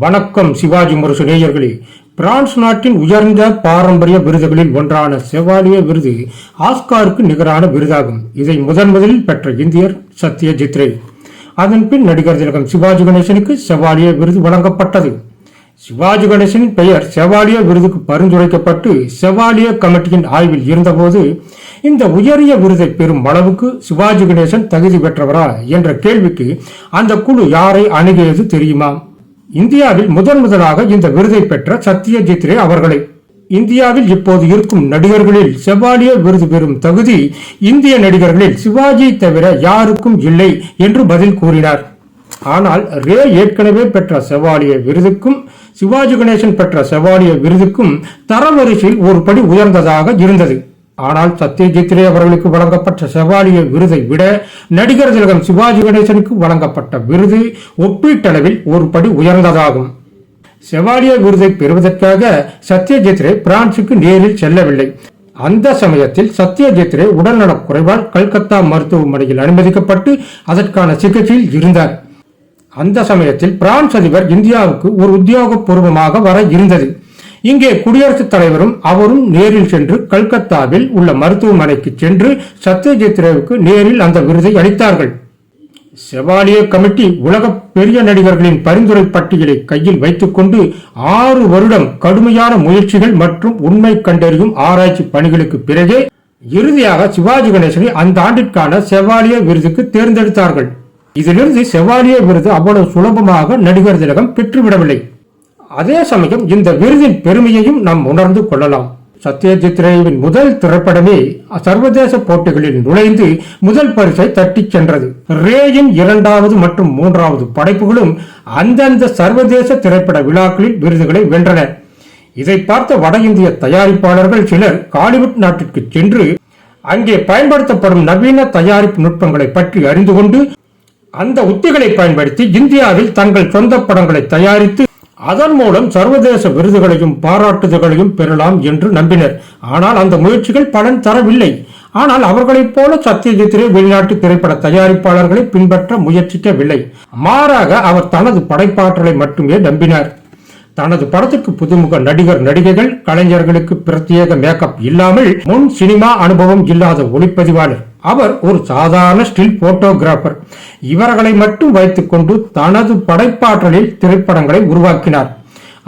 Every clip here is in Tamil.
வணக்கம் சிவாஜி முரசு நேயர்களே. பிரான்ஸ் நாட்டின் உயர்ந்த பாரம்பரிய விருதுகளில் ஒன்றான செவாலியர் விருது ஆஸ்காருக்கு நிகரான விருதாகும். இதை முதலில் பெற்ற இந்தியர் சத்யஜித் ரே. அதன் பின் நடிகர் திலகம் சிவாஜி கணேசனுக்கு செவாலியர் விருது வழங்கப்பட்டது. சிவாஜி கணேசனின் பெயர் செவாலியர் விருதுக்கு பரிந்துரைக்கப்பட்டு செவாலியர் கமிட்டியின் ஆய்வில் இருந்தபோது இந்த உயரிய விருதை பெறும் அளவுக்கு சிவாஜி கணேசன் தகுதி பெற்றவரா என்ற கேள்விக்கு அந்த குழு யாரை அணுகியது தெரியுமா? இந்தியாவில் முதலாக இந்த விருதை பெற்ற சத்யஜித் ரே அவர்களை. இந்தியாவில் இப்போது இருக்கும் நடிகர்களில் செவாலியர் விருது பெறும் தகுதி இந்திய நடிகர்களில் சிவாஜி தவிர யாருக்கும் இல்லை என்று பதில் கூறினார். ஆனால் ரே ஏற்கனவே பெற்ற செவாலியர் விருதுக்கும் சிவாஜி கணேசன் பெற்ற செவாலியர் விருதுக்கும் தரவரிசையில் ஒரு படி உயர்ந்ததாக இருந்தது. ஆனால் சத்யஜித் ரே அவர்களுக்கு வழங்கப்பட்ட செவாலியர் விருதை விட நடிகர் திலகம் சிவாஜி கணேசனுக்கு வழங்கப்பட்ட விருது ஒப்பீட்டளவில் ஒரு படி உயர்ந்ததாகும். செவாலியர் விருதை பெறுவதற்காக சத்யஜித் ரே பிரான்சுக்கு நேரில் செல்லவில்லை. அந்த சமயத்தில் சத்யஜித் ரே உடல்நலக் குறைவால் கல்கத்தா மருத்துவமனையில் அனுமதிக்கப்பட்டு அதற்கான சிகிச்சையில் இருந்தார். அந்த சமயத்தில் பிரான்ஸ் அதிபர் இந்தியாவுக்கு ஒரு உத்தியோகபூர்வமாக வர இருந்தது. இங்கே குடியரசுத் தலைவரும் அவரும் நேரில் சென்று கல்கத்தாவில் உள்ள மருத்துவமனைக்கு சென்று சத்யஜித் ரேவுக்கு நேரில் அந்த விருதை அளித்தார்கள். செவாலியர் கமிட்டி உலக பெரிய நடிகர்களின் பரிந்துரை பட்டியலை கையில் வைத்துக் கொண்டு 6 வருடம் கடுமையான முயற்சிகள் மற்றும் உண்மை கண்டறியும் ஆராய்ச்சி பணிகளுக்கு பிறகே இறுதியாக சிவாஜி கணேசனை அந்த ஆண்டிற்கான செவாலியர் விருதுக்கு தேர்ந்தெடுத்தார்கள். இதிலிருந்து செவாலியர் விருது அவ்வளவு சுலபமாக நடிகர் திலகம் பெற்றுவிடவில்லை. அதே சமயம் இந்த விருதின் பெருமையையும் நாம் உணர்ந்து கொள்ளலாம். சத்யஜித் ரேவின் முதல் திரைப்படமே சர்வதேச போட்டிகளில் நுழைந்து முதல் பரிசை தட்டிச் சென்றது. ரேயின் 2வது மற்றும் 3வது படைப்புகளும் அந்தந்த சர்வதேச திரைப்பட விழாக்களில் விருதுகளை வென்றன. இதை பார்த்த வட இந்திய தயாரிப்பாளர்கள் சிலர் காலிவுட் நாட்டிற்கு சென்று அங்கே பயன்படுத்தப்படும் நவீன தயாரிப்பு நுட்பங்களை பற்றி அறிந்து கொண்டு அந்த உத்திகளை பயன்படுத்தி இந்தியாவில் தங்கள் சொந்த படங்களை தயாரித்து அதன் மூலம் சர்வதேச விருதுகளையும் பாராட்டுதல்களையும் பெறலாம் என்று நம்பினர். ஆனால் அந்த முயற்சிகள் பலன் தரவில்லை. ஆனால் அவர்களைப் போல சத்யஜித் ரே வெளிநாட்டு திரைப்பட தயாரிப்பாளர்களை பின்பற்ற முயற்சிக்கவில்லை. மாறாக அவர் தனது படைப்பாற்றலை மட்டுமே நம்பினார். தனது படத்துக்கு புதுமுக நடிகர் நடிகைகள், கலைஞர்களுக்கு பிரத்யேக மேக்கப் இல்லாமல் முன் சினிமா அனுபவம் இல்லாத ஒளிப்பதிவாளர். அவர் ஒரு சாதாரண ஸ்டில் போட்டோகிராபர். இவர்களை மட்டும் வைத்துக் கொண்டு தனது படைப்பாற்றலில் திரைப்படங்களை உருவாக்கினார்.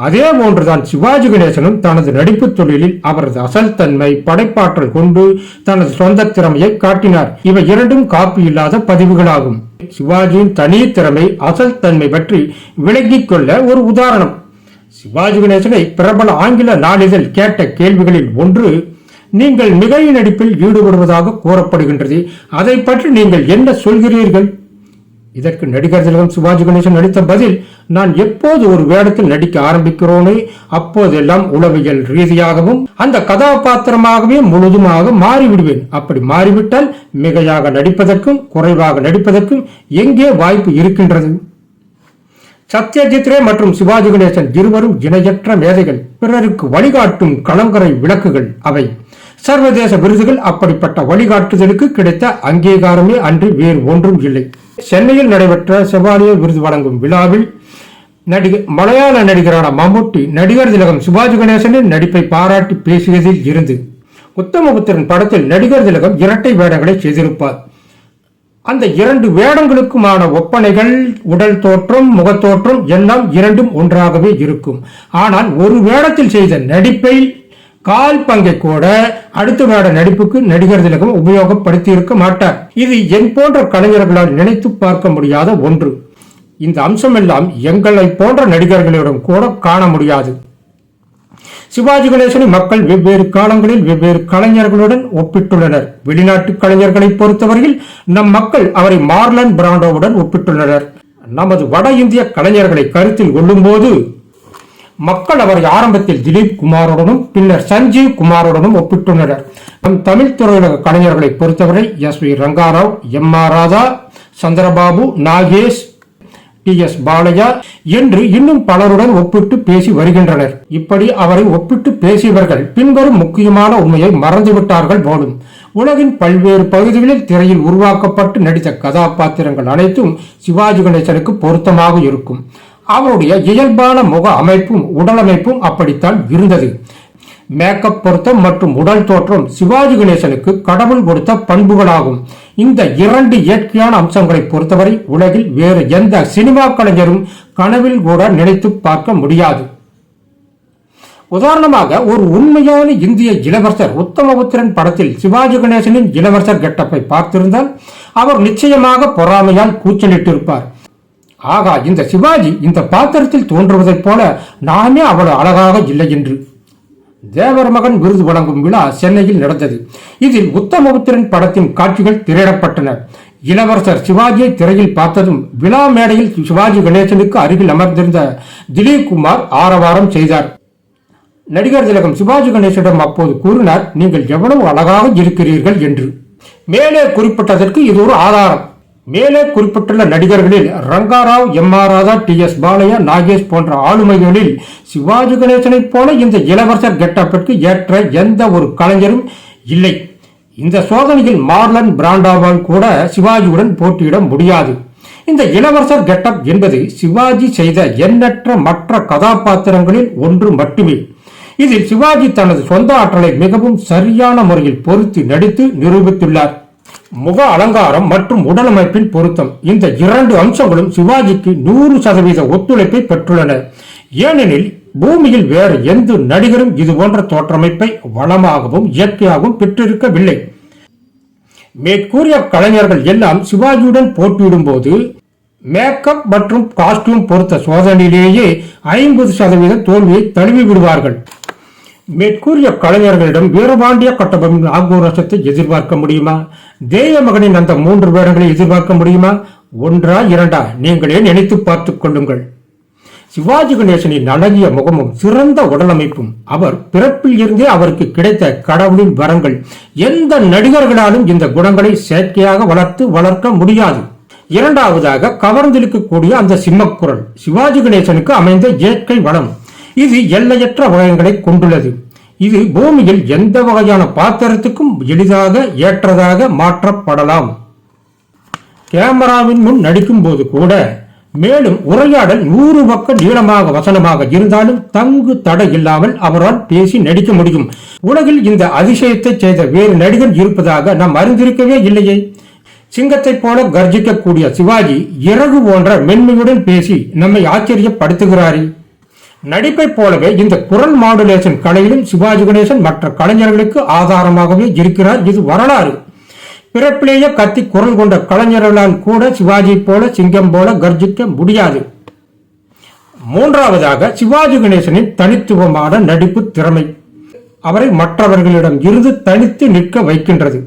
அதே போன்றுதான் சிவாஜி கணேசனும் தனது நடிப்பு தொழிலில் அவரது அசல் தன்மை, படைப்பாற்றல் கொண்டு தனது சொந்த திறமையை காட்டினார். இவை இரண்டும் காப்பி இல்லாத பதிவுகளாகும். சிவாஜியின் தனி திறமை, அசல் தன்மை பற்றி விளங்கிக் கொள்ள ஒரு உதாரணம். சிவாஜி கணேசனை பிரபல ஆங்கில நாளிதழ் கேட்ட கேள்விகளில் ஒன்று, நீங்கள் மிகை நடிப்பில் ஈடுபடுவதாக கூறப்படுகின்றது, அதை பற்றி நீங்கள் என்ன சொல்கிறீர்கள்? இதற்கு நடிகர் திலகம் சிவாஜி கணேசன் அளித்த பதில், நான் எப்போது ஒரு வேடத்தில் நடிக்க ஆரம்பிக்கிறோனே அப்போதெல்லாம் உளவியல் ரீதியாகவும் அந்த கதாபாத்திரமாகவே முழுதுமாக மாறிவிடுவேன். அப்படி மாறிவிட்டால் மிகையாக நடிப்பதற்கும் குறைவாக நடிப்பதற்கும் எங்கே வாய்ப்பு இருக்கின்றது? சத்யஜித் ரே மற்றும் சிவாஜி கணேசன் இருவரும் இணையற்ற மேதைகள், பிறருக்கு வழிகாட்டும் கலங்கரை விளக்குகள். அவை சர்வதேச விருதுகள் அப்படிப்பட்ட வழிகாட்டுதலுக்கு கிடைத்த அங்கீகாரமே அன்றி வேறு ஒன்றும் இல்லை. சென்னையில் நடைபெற்ற செவாலியர் விருது வழங்கும் விழாவில் மலையாள நடிகரான மம்முட்டி நடிகர் திலகம் சிவாஜி கணேசனின் நடிப்பை பாராட்டி பேசியதில் இருந்து உத்தமபுத்திரன் படத்தில் நடிகர் திலகம் இரட்டை வேடங்களை செய்திருப்பார். அந்த 2 வேடங்களுக்குமான ஒப்பனைகள், உடல் தோற்றம், முகத்தோற்றம் எல்லாம் இரண்டும் ஒன்றாகவே இருக்கும். ஆனால் ஒரு வேடத்தில் செய்த நடிப்பை கால் பங்கை கூட அடுத்த வேட நடிப்புக்கு நடிகர் திலகம் உபயோகப்படுத்தி இருக்க மாட்டார். இது என் போன்ற கலைஞர்களால் நினைத்து பார்க்க முடியாத ஒன்று. இந்த அம்சமெல்லாம் எங்களை போன்ற நடிகர்களிடம் கூட காண முடியாது. சிவாஜி கணேசனை மக்கள் வெவ்வேறு காலங்களில் வெவ்வேறு கலைஞர்களுடன் ஒப்பிட்டுள்ளனர். வெளிநாட்டு கலைஞர்களை பொறுத்தவரையில் நம் மக்கள் அவரை மார்லன் பிராண்டோவுடன் ஒப்பிட்டுள்ளனர். நமது வட இந்திய கலைஞர்களை கருத்தில் கொள்ளும் போது மக்கள் அவரை ஆரம்பத்தில் திலீப் குமாருடனும் பின்னர் சஞ்சீவ் குமாருடனும் ஒப்பிட்டுள்ளனர். நம் தமிழ் திரையுலக கலைஞர்களை பொறுத்தவரை SV. Ranga Rao, MR. Radha, Chandrababu, Nagesh, DS. Balaiah என்று இன்னும் பலருடன் ஒப்பிட்டு பேசி வருகின்றனர். இப்படி அவரை ஒப்பிட்டு பேசியவர்கள் பின்வரும் முக்கியமான உண்மையை மறந்துவிட்டார்கள் போலும். உலகின் பல்வேறு பகுதிகளில் திரையில் உருவாக்கப்பட்டு நடித்த கதாபாத்திரங்கள் அனைத்தும் சிவாஜி கணேசனுக்கு பொருத்தமாக இருக்கும். அவருடைய இயல்பான முக அமைப்பும் உடலமைப்பும் அப்படித்தான் இருந்தது. மேக்கப் பொருத்தம் மற்றும் உடல் தோற்றம் சிவாஜி கணேசனுக்கு கடவுள் கொடுத்த பண்புகளாகும். இந்த இரண்டு இயற்கையான அம்சங்களை பொறுத்தவரை உலகில் வேறு எந்த சினிமா கலைஞரும் கனவில் கூட நினைத்து பார்க்க முடியாது. உதாரணமாக, ஒரு உண்மையான இந்திய இளவரசர் உத்தமபுத்திரன் படத்தில் சிவாஜி கணேசனின் இளவரசர் கெட்டப்பை பார்த்திருந்தால் அவர் நிச்சயமாக பொறாமையால் கூச்சலிட்டிருப்பார். ஆகா, இந்த சிவாஜி இந்த பாத்திரத்தில் தோன்றுவதைப் போல நானே அவ்வளவு அழகாக இல்லை என்று. தேவர் மகன் விருது வழங்கும் விழா சென்னையில் நடந்தது. இதில் உத்தமபுத்திரன் படத்தின் காட்சிகள் திரையிடப்பட்டன. இளவரசர் சிவாஜியை திரையில் பார்த்ததும் விழா மேடையில் சிவாஜி கணேசனுக்கு அருகில் அமர்ந்திருந்த திலீப் குமார் ஆரவாரம் செய்தார். நடிகர் திலகம் சிவாஜி கணேசனிடம் அப்போது கூறினார், நீங்கள் எவ்வளவு அழகாக இருக்கிறீர்கள் என்று. மேலே குறிப்பிட்டதற்கு இது ஒரு ஆதாரம். மேலே குறிப்பிட்டுள்ள நடிகர்களில் Rangarao, M R Radha, T S Balaiah, Nagesh போன்ற ஆளுமைகளில் சிவாஜி கணேசனைப் போல இந்த இளவரசர் கெட்டப்பிற்கு ஏற்ற எந்த ஒரு கலைஞரும் இல்லை. இந்த சோதனையில் மார்லன் பிராண்டாவால் கூட சிவாஜியுடன் போட்டியிட முடியாது. இந்த இளவரசர் கெட்டப் என்பது சிவாஜி செய்த எண்ணற்ற மற்ற கதாபாத்திரங்களில் ஒன்று மட்டுமே. இதில் சிவாஜி தனது சொந்த ஆற்றலை மிகவும் சரியான முறையில் பொருத்தி நடித்து நிரூபித்துள்ளார். முக அலங்காரம் மற்றும் உடலமைப்பின் பொருத்தம், இந்த இரண்டு அம்சங்களும் சிவாஜிக்கு 100% ஒத்துழைப்பை பெற்றுள்ளன. ஏனெனில் பூமியில் வேறு எந்த நடிகரும் இதுபோன்ற தோற்றமைப்பை வளமாகவும் இயற்கையாகவும் பெற்றிருக்கவில்லை. மேற்கூறிய கலைஞர்கள் எல்லாம் சிவாஜியுடன் போட்டியிடும் போது மேக்கப் மற்றும் காஸ்டியூம் பொறுத்த சோதனையிலேயே 50% தோல்வியை தழுவி விடுவார்கள். மேற்கூறிய கலைஞர்களிடம் வீரபாண்டிய கட்டபொம்மனின் ஆக்ரோஷத்தை எதிர்பார்க்க முடியுமா? தேய மகனின் அந்த 3 வேடங்களை எதிர்பார்க்க முடியுமா? ஒன்றா இரண்டா? நீங்களே நினைத்து பார்த்துக் கொள்ளுங்கள். சிவாஜி கணேசனின் அழகிய முகமும் சிறந்த உடலமைப்பும் அவர் பிறப்பில் இருந்தே அவருக்கு கிடைத்த கடவுளின் வரங்கள். எந்த நடிகர்களாலும் இந்த குணங்களை செயற்கையாக வளர்க்க முடியாது. இரண்டாவதாக, கவர்ந்திருக்கக்கூடிய அந்த சிம்மக்குரல் சிவாஜி கணேசனுக்கு அமைந்த இயற்கை வளம். இது எல்லையற்ற வகைகளை கொண்டுள்ளது. இது பூமியில் எந்த வகையான பாத்திரத்துக்கும் எளிதாக ஏற்றதாக மாற்றப்படலாம். கேமராவின் முன் நடிக்கும் போது கூட, மேலும் உரையாடல் 100 பக்க நீளமாக வசனமாக இருந்தாலும் தங்கு தடை இல்லாமல் அவரால் பேசி நடிக்க முடியும். உலகில் இந்த அதிசயத்தை செய்த வேறு நடிகர் இருப்பதாக நாம் அறிந்திருக்கவே இல்லையே. சிங்கத்தை போல கர்ஜிக்கக்கூடிய சிவாஜி இறகு போன்ற மென்மையுடன் பேசி நம்மை ஆச்சரியப்படுத்துகிறாரே. நடிப்பை போலவே இந்த குரல் மாடுலேஷன் கலையிலும் சிவாஜி கணேசன் மற்ற கலைஞர்களுக்கு ஆதாரமாகவே இருக்கிறார். இது வரலாறு. பிறப்பிலேயே கத்தி குரல் கொண்ட கலைஞர்களால் கூட சிவாஜி போல சிங்கம் போல கர்ஜிக்க முடியாது. மூன்றாவதாக, சிவாஜி கணேசனின் தனித்துவமான நடிப்பு திறமை அவரை மற்றவர்களிடம் இருந்து தனித்து நிற்க வைக்கின்றது.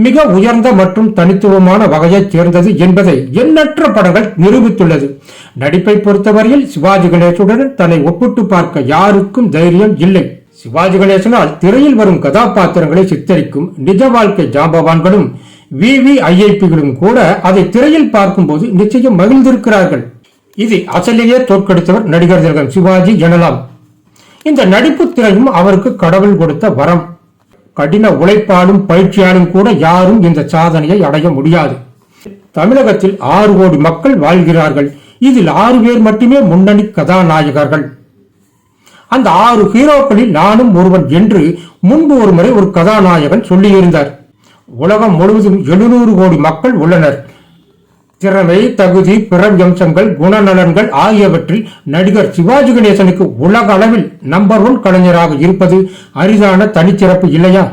மிக உயர்ந்த மற்றும் தனித்துவமான வகையைச் சேர்ந்தது என்பதை எண்ணற்ற படங்கள் நிரூபித்துள்ளது. நடிப்பை பொறுத்தவரையில் சிவாஜி கணேசனுடன் தன்னை ஒப்பிட்டு பார்க்க யாருக்கும் தைரியம் இல்லை. சிவாஜி கணேசனால் திரையில் வரும் கதாபாத்திரங்களை சித்தரிக்கும் நிஜ வாழ்க்கை ஜாம்பவான்களும் VVIPகளும் கூட அதை திரையில் பார்க்கும் போது நிச்சயம் மகிழ்ந்திருக்கிறார்கள். இது அசலையே தோற்கடித்தவர் நடிகர் திலகம் சிவாஜி எனலாம். இந்த நடிப்பு திறனும் அவருக்கு கடவுள் கொடுத்த வரம். கடின உழைப்பாலும் பயிற்சியாலும் கூட யாரும் இந்த சாதனையை அடைய முடியாது. தமிழகத்தில் 6 கோடி மக்கள் வாழ்கிறார்கள். இதில் 6 பேர் மட்டுமே முன்னணி கதாநாயகர்கள். அந்த 6 ஹீரோக்களில் நானும் ஒருவன் என்று முன்பு ஒருமுறை ஒரு கதாநாயகன் சொல்லியிருந்தார். உலகம் முழுவதும் 700 கோடி மக்கள் உள்ளனர். திறமை, தகுதி, பிறவம்சங்கள், குணநலன்கள் ஆகியவற்றில் நடிகர் சிவாஜி கணேசனுக்கு உலக அளவில் நம்பர் 1 கலைஞராக இருப்பது அரிதான தனிச்சிறப்பு இல்லையா?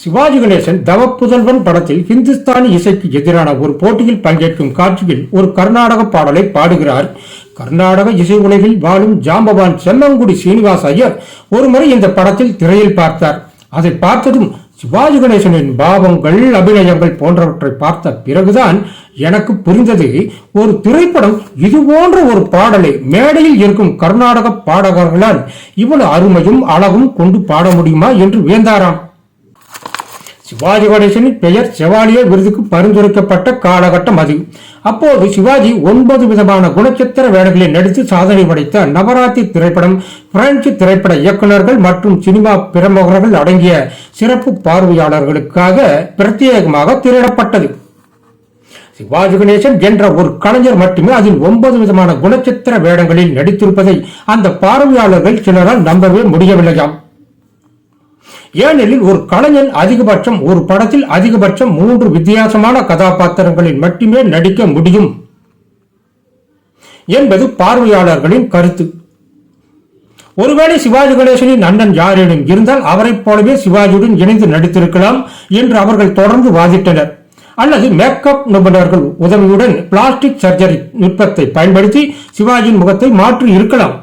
சிவாஜி கணேசன் தவப்புதல்வன் படத்தில் ஹிந்துஸ்தானி இசைக்கு எதிரான ஒரு போட்டியில் பங்கேற்கும் காட்சியில் ஒரு கர்நாடக பாடலை பாடுகிறார். கர்நாடக இசை உலகில் வாழும் ஜாம்பவான் செம்மங்குடி சீனிவாஸ் ஐயர் ஒருமுறை இந்த படத்தில் திரையில் பார்த்தார். அதை பார்த்ததும் சிவாஜி கணேசனின் பாவங்கள், அபிநயங்கள் போன்றவற்றை பார்த்த பிறகுதான் எனக்கு புரிந்தது, ஒரு திரைப்படம் இது போன்ற ஒரு பாடலை மேடையில் இருக்கும் கர்நாடக பாடகர்களால் இவ்வளவு அருமையும் அழகும் கொண்டு பாட முடியுமா என்று வியந்தாராம். சிவாஜி கணேசனின் பெயர் செவாலியர் விருதுக்கு பரிந்துரைக்கப்பட்ட காலகட்டம் அது. அப்போது சிவாஜி 9 விதமான குணச்சித்திர வேடங்களில் நடித்து சாதனை படைத்த நவராத்திரி திரைப்படம் பிரெஞ்சு திரைப்பட இயக்குநர்கள் மற்றும் சினிமா பிரமுகர்கள் அடங்கிய சிறப்பு பார்வையாளர்களுக்காக பிரத்யேகமாக திரையிடப்பட்டது. சிவாஜி கணேசன் என்ற ஒரு கலைஞர் மட்டுமே அதில் 9 விதமான குணச்சித்திர வேடங்களில் நடித்திருப்பதை அந்த பார்வையாளர்கள் சிலரால் நம்பவே முடியவில்லையாம். ஏனெனில் ஒரு கலைஞன் அதிகபட்சம் ஒரு படத்தில் அதிகபட்சம் 3 வித்தியாசமான கதாபாத்திரங்களில் மட்டுமே நடிக்க முடியும் என்பது பார்வையாளர்களின் கருத்து. ஒருவேளை சிவாஜி கணேசனின் அண்ணன் யாரேனும் இருந்தால் அவரைப் போலவே சிவாஜியுடன் இணைந்து நடித்திருக்கலாம் என்று அவர்கள் தொடர்ந்து வாதிட்டனர். அல்லது மேக்கப் நிபுணர்கள் உதவியுடன் பிளாஸ்டிக் சர்ஜரி நுட்பத்தை பயன்படுத்தி சிவாஜியின் முகத்தை மாற்றி இருக்கலாம்.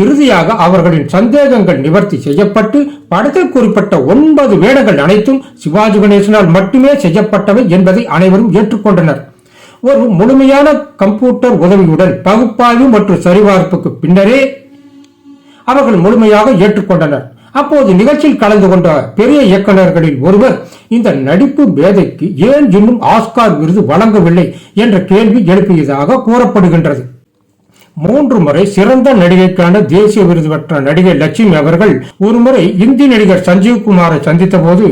இறுதியாக அவர்களின் சந்தேகங்கள் நிவர்த்தி செய்யப்பட்டு படத்தில் குறிப்பிட்ட 9 வேடங்கள் அனைத்தும் சிவாஜி கணேசனால் மட்டுமே செய்யப்பட்டவை என்பதை அனைவரும் ஏற்றுக்கொண்டனர். ஒரு முழுமையான கம்ப்யூட்டர் உதவியுடன் பகுப்பாய்வு மற்றும் சரிபார்ப்புக்கு பின்னரே அவர்கள் முழுமையாக ஏற்றுக்கொண்டனர். அப்போது நிகழ்ச்சியில் கலந்து கொண்ட பெரிய இயக்குநர்களில் ஒருவர் இந்த நடிப்பு மேதைக்கு ஏன் இன்னும் ஆஸ்கார் விருது வழங்கவில்லை என்ற கேள்வி எழுப்பியதாக கூறப்படுகின்றது. 3 முறை சிறந்த நடிகைக்கான தேசிய விருது பெற்ற நடிகை லட்சுமி அவர்கள் ஒருமுறை இந்தி நடிகர் சஞ்சீவ்குமாரை சந்தித்த போது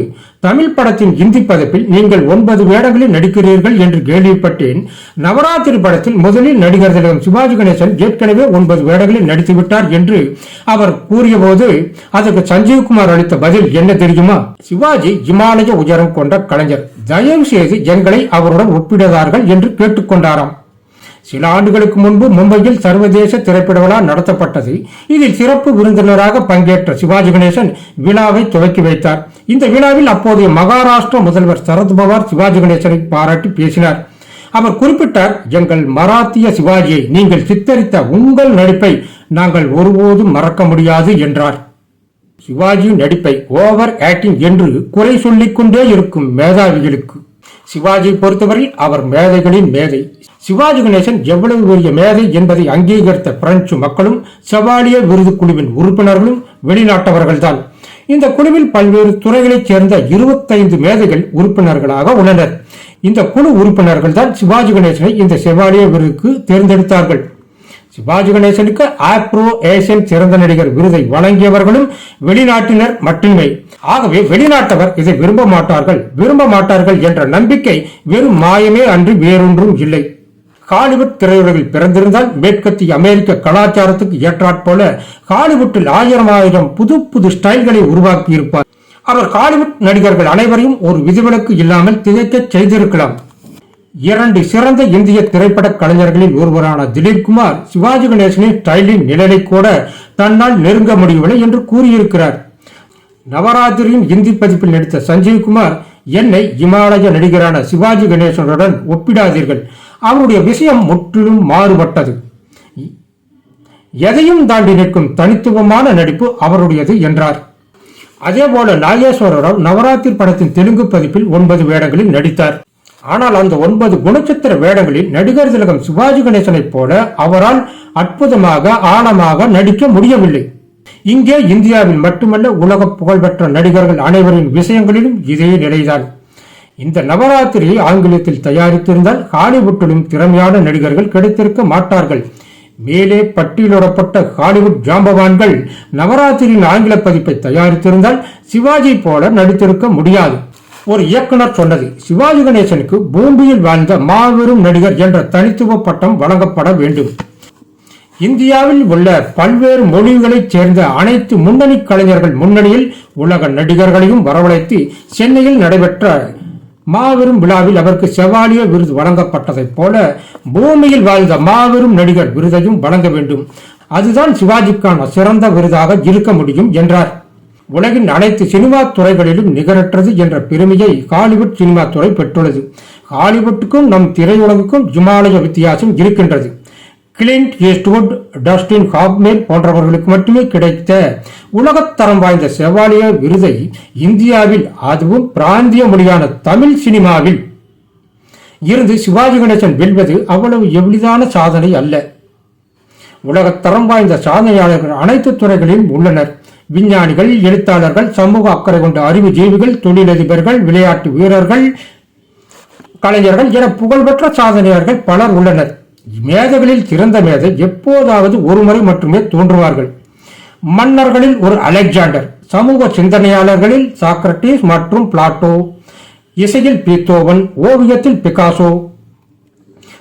தமிழ் படத்தின் இந்தி பதிப்பில் நீங்கள் 9 வேடங்களில் நடிக்கிறீர்கள் என்று கேள்விப்பட்டேன். நவராத்திரி படத்தில் முதலில் நடிகர் திலகம் சிவாஜி கணேசன் ஏற்கனவே 9 வேடங்களில் நடித்துவிட்டார் என்று அவர் கூறிய போது அதற்கு சஞ்சீவ்குமார் அளித்த பதில் என்ன தெரியுமா? சிவாஜி இமாலய உயரம் கொண்ட கலைஞர், தயவு செய்து எங்களை அவருடன் ஒப்பிடுகிறார்கள் என்று கேட்டுக்கொண்டாராம். சில ஆண்டுகளுக்கு முன்பு மும்பையில் சர்வதேச திரைப்பட விழா நடத்தப்பட்டது. இதில் சிறப்பு விருந்தினராக பங்கேற்ற சிவாஜி கணேசன் விழாவை துவக்கி வைத்தார். இந்த விழாவில் அப்போதைய மகாராஷ்டிர முதல்வர் சரத்பவார் சிவாஜி கணேசனை பாராட்டி பேசினார். அவர் குறிப்பிட்டார், எங்கள் மராத்திய சிவாஜியை நீங்கள் சித்தரித்த உங்கள் நடிப்பை நாங்கள் ஒருபோதும் மறக்க முடியாது என்றார். சிவாஜி நடிப்பை ஓவர் ஆக்டிங் என்று குறை சொல்லிக் கொண்டே இருக்கும் மேதாவிகளுக்கு சிவாஜியை பொறுத்தவரை அவர் மேதைகளின் மேதை. சிவாஜி கணேசன் எவ்வளவு பெரிய மேதை என்பதை அங்கீகரித்த பிரெஞ்சு மக்களும் செவாலிய விருது குழுவின் உறுப்பினர்களும் வெளிநாட்டவர்கள்தான். இந்த குழுவில் பல்வேறு துறைகளைச் சேர்ந்த 25 மேதைகள் உறுப்பினர்களாக உள்ளனர். இந்த குழு உறுப்பினர்கள் தான் சிவாஜி கணேசனை இந்த செவாலிய விருதுக்கு தேர்ந்தெடுத்தார்கள். சிவாஜி கணேசனுக்கு ஆப்ரோ ஏசியன் சிறந்த நடிகர் விருதை வழங்கியவர்களும் வெளிநாட்டினர் மட்டுமே. ஆகவே வெளிநாட்டவர் இதை விரும்ப மாட்டார்கள் என்ற நம்பிக்கை வெறும் மாயமே அன்று வேறொன்றும் இல்லை. ஹாலிவுட் திரையுலகில் பிறந்திருந்தால் மேற்கத்திய அமெரிக்க கலாச்சாரத்துக்கு ஏற்றாற்போல ஹாலிவுட்டில் 1000 புது ஸ்டைல்களை உருவாக்கி இருப்பார். அவர் ஹாலிவுட் நடிகர்கள் அனைவரையும் ஒரு விதிவிலக்கு இல்லாமல் திகைக்க செய்திருக்கலாம். 2 சிறந்த இந்திய திரைப்பட கலைஞர்களில் ஒருவரான திலீப் குமார் சிவாஜி கணேசனின் ஸ்டைலின் நிழலை கூட தன்னால் நெருங்க முடியவில்லை என்று கூறியிருக்கிறார். நவராத்திரியின் இந்தி பதிப்பில் நடித்த சஞ்சீவ்குமார், என்னை இமாலய நடிகரான சிவாஜி கணேசனுடன் ஒப்பிடாதீர்கள், அவருடைய விஷயம் முற்றிலும் மாறுபட்டது, எதையும் தாண்டி நிற்கும் தனித்துவமான நடிப்பு அவருடையது என்றார். அதேபோல நாகேஸ்வர ராவ் நவராத்திரி படத்தின் தெலுங்கு பதிப்பில் 9 வேடங்களில் நடித்தார். ஆனால் அந்த 9 குணச்சித்திர வேடங்களில் நடிகர் திலகம் சிவாஜி கணேசனைப் போல அவரால் அற்புதமாக ஆழமாக நடிக்க முடியவில்லை. இங்கே இந்தியாவில் மட்டுமல்ல, உலக புகழ்பெற்ற நடிகர்கள் அனைவரின் விஷயங்களிலும் இதே நிலைதான். இந்த நவராத்திரியை ஆங்கிலத்தில் தயாரித்திருந்தால் ஹாலிவுட்டிலும் திறமையான நடிகர்கள் கிடைத்திருக்க மாட்டார்கள். மேலே பட்டியலிடப்பட்ட ஹாலிவுட் ஜாம்பவான்கள் நவராத்திரியின் ஆங்கில பதிப்பை தயாரித்திருந்தால் சிவாஜி போல நடித்திருக்க முடியாது. ஒரு இயக்குனர் சொன்னது, சிவாஜி கணேசனுக்கு பூமியில் வாழ்ந்த மாபெரும் நடிகர் என்ற தனித்துவ பட்டம் வழங்கப்பட வேண்டும். இந்தியாவில் உள்ள பல்வேறு மொழிகளைச் சேர்ந்த அனைத்து முன்னணி கலைஞர்கள் முன்னணியில் உலக நடிகர்களையும் வரவழைத்து சென்னையில் நடைபெற்ற மாபெரும் விழாவில் அவருக்கு செவாலிய விருது வழங்கப்பட்டதைப் போல பூமியில் வாழ்ந்த மாபெரும் நடிகர் விருதையும் வழங்க வேண்டும். அதுதான் சிவாஜிக்கான சிறந்த விருதாக இருக்க முடியும் என்றார். உலகின் அனைத்து சினிமா துறைகளிலும் நிகரற்றது என்ற பெருமையை ஹாலிவுட் சினிமா துறை பெற்றுள்ளது. ஹாலிவுட்டுக்கும் நம் திரையுலகுக்கும் இமாலய வித்தியாசம் இருக்கின்றது. கிளின்ட் ஈஸ்ட்வுட், டஸ்டின் ஹாஃப்மேன் போன்றவர்களுக்கு மட்டுமே கிடைத்த உலகத்தரம் வாய்ந்த செவாலிய விருதை இந்தியாவில், அதுவும் பிராந்திய மொழியான தமிழ் சினிமாவில் இருந்து சிவாஜி கணேசன் வெல்வது அவ்வளவு எளிதான சாதனை அல்ல. உலகத்தரம் வாய்ந்த சாதனையாளர்கள் அனைத்து துறைகளிலும் உள்ளனர். விஞ்ஞானிகள், எழுத்தாளர்கள், சமூக அக்கறை கொண்ட அறிவுஜீவிகள், தொழிலதிபர்கள், விளையாட்டு வீரர்கள், கலைஞர்கள் என புகழ்பெற்ற சாதனையாளர்கள் பலர் உள்ளனர். மேதைகளில் சிறந்த மேதை எப்போதாவது ஒருமுறை மட்டுமே தோன்றுவார்கள். மன்னர்களில் ஒரு அலெக்சாண்டர், சமூக சிந்தனையாளர்களில் சாக்ரட்டிஸ் மற்றும் பிளாட்டோ, இசையில் பீத்தோவன், ஓவியத்தில் பிகாசோ,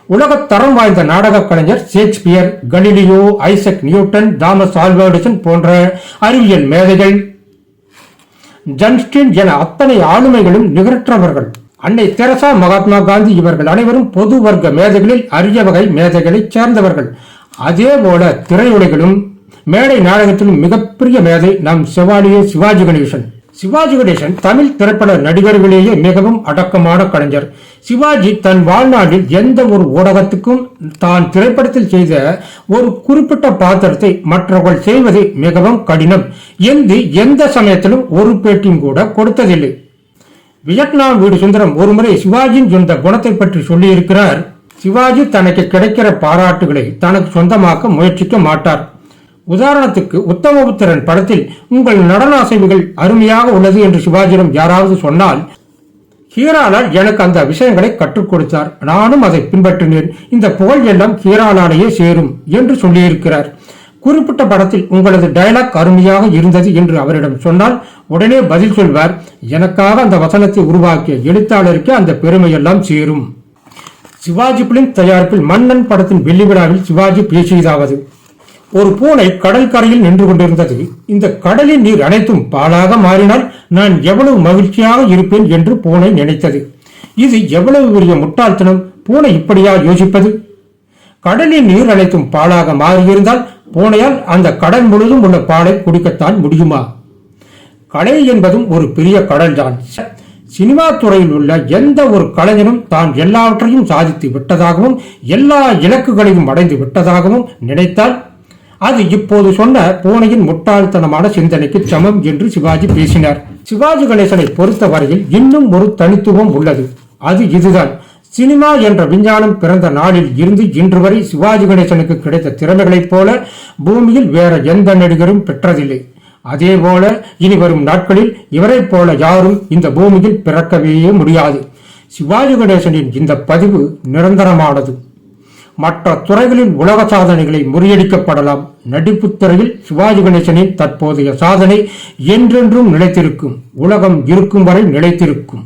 உலகத் தரம் வாய்ந்த நாடக கலைஞர் Shakespeare, Galileo, Isaac Newton, Thomas Alva Edison போன்ற அறிவியல் மேதைகள், ஜன்ஸ்டீன் என அத்தனை ஆளுமைகளும் நிகரற்றவர்கள். அன்னை தெரசா, மகாத்மா காந்தி இவர்கள் அனைவரும் பொது வர்க்க மேதைகளில் அரிய வகை மேதைகளைச் சேர்ந்தவர்கள். அதேபோல திரையுலகிலும் மேடை நாடகத்திலும் மிகப்பெரிய மேதை நம் செவாலியே சிவாஜி கணேசன். சிவாஜி கணேசன் தமிழ் திரைப்பட நடிகர்களிலேயே மிகவும் அடக்கமான கலைஞர். சிவாஜி தன் வாழ்நாளில் எந்த ஒரு ஊடகத்துக்கும் தான் திரைப்படத்தில் செய்த ஒரு குறிப்பிட்ட பாத்திரத்தை மற்றவர்கள் செய்வது மிகவும் கடினம் என்று எந்த சமயத்திலும் ஒரு பேட்டியும் கூட கொடுத்ததில்லை. வியட்நாம் வீடு சுந்தரம் ஒருமுறை சிவாஜியின் சொந்த குணத்தை பற்றி சொல்லியிருக்கிறார். சிவாஜி தனக்கு கிடைக்கிற பாராட்டுகளை தனக்கு சொந்தமாக்க முயற்சிக்க மாட்டார். உதாரணத்துக்கு உத்தமபுத்திரன் படத்தில் உங்கள் நடன அசைவுகள் அருமையாக உள்ளது என்று சிவாஜியிடம் யாராவது சொன்னால், ஹீராலால் எனக்கு அந்த விஷயங்களை கற்றுக் கொடுத்தார், நானும் அதை பின்பற்றினேன், இந்த புகழ் எல்லாம் ஹீராலாலேயே சேரும் என்று சொல்லியிருக்கிறார். குறிப்பிட்ட படத்தில் உங்களது டயலாக் அருமையாக இருந்தது என்று அவரிடம் சொன்னால் உடனே பதில் சொல்வார், எனக்காக அந்த வசனத்தை உருவாக்கிய எழுத்தாளருக்கு அந்த பெருமையெல்லாம் சேரும். சிவாஜி பிலிம் தயாரிப்பில் மன்னன் படத்தின் வெள்ளி விழாவில் சிவாஜி பேசியதாவது, ஒரு பூனை கடல் கரையில் நின்று கொண்டிருந்தது. இந்த கடலின் நீர் அனைத்தும் பாலாக மாறினால் நான் எவ்வளவு மகிழ்ச்சியாக இருப்பேன் என்று பூனை நினைத்தது. இது எவ்வளவு பெரிய முட்டாள்தனம்! பூனை இப்படியா யோசிப்பது? கடலின் நீர் அனைத்தும் பாலாக மாறியிருந்தால் பூனையால் அந்த கடல் முழுதும் உள்ள பாலை குடிக்கத்தான் முடியுமா? கலை என்பதும் ஒரு பெரிய கடல் தான். சினிமா துறையில் உள்ள எந்த ஒரு கலைஞனும் தான் எல்லாவற்றையும் சாதித்து விட்டதாகவும் எல்லா இலக்குகளையும் அடைந்து விட்டதாகவும் நினைத்தால் அது இப்போது சொன்ன பூனையின் முட்டாள்தனமான சிந்தனைக்கு சமம் என்று சிவாஜி பேசினார். சிவாஜி கணேசனை பொறுத்தவரையில் இன்னும் ஒரு தனித்துவம் உள்ளது. அது இதுதான், சினிமா என்ற விஞ்ஞானம் பிறந்த நாளில் இருந்து இன்று வரை சிவாஜி கணேசனுக்கு கிடைத்த திறமைகளைப் போல பூமியில் வேற எந்த நடிகரும் பெற்றதில்லை. அதே போல இனி வரும் நாட்களில் இவரைப் போல யாரும் இந்த பூமியில் பிறக்கவே முடியாது. சிவாஜி கணேசனின் இந்த பதிவு நிரந்தரமானது. மற்ற துறைகளில் உலக சாதனைகளை முறியடிக்கப்படலாம், நடிப்புத் துறையில் சிவாஜி கணேசனின் தற்போதைய சாதனை என்றென்றும் நிலைத்திருக்கும். உலகம் இருக்கும் வரை நிலைத்திருக்கும்.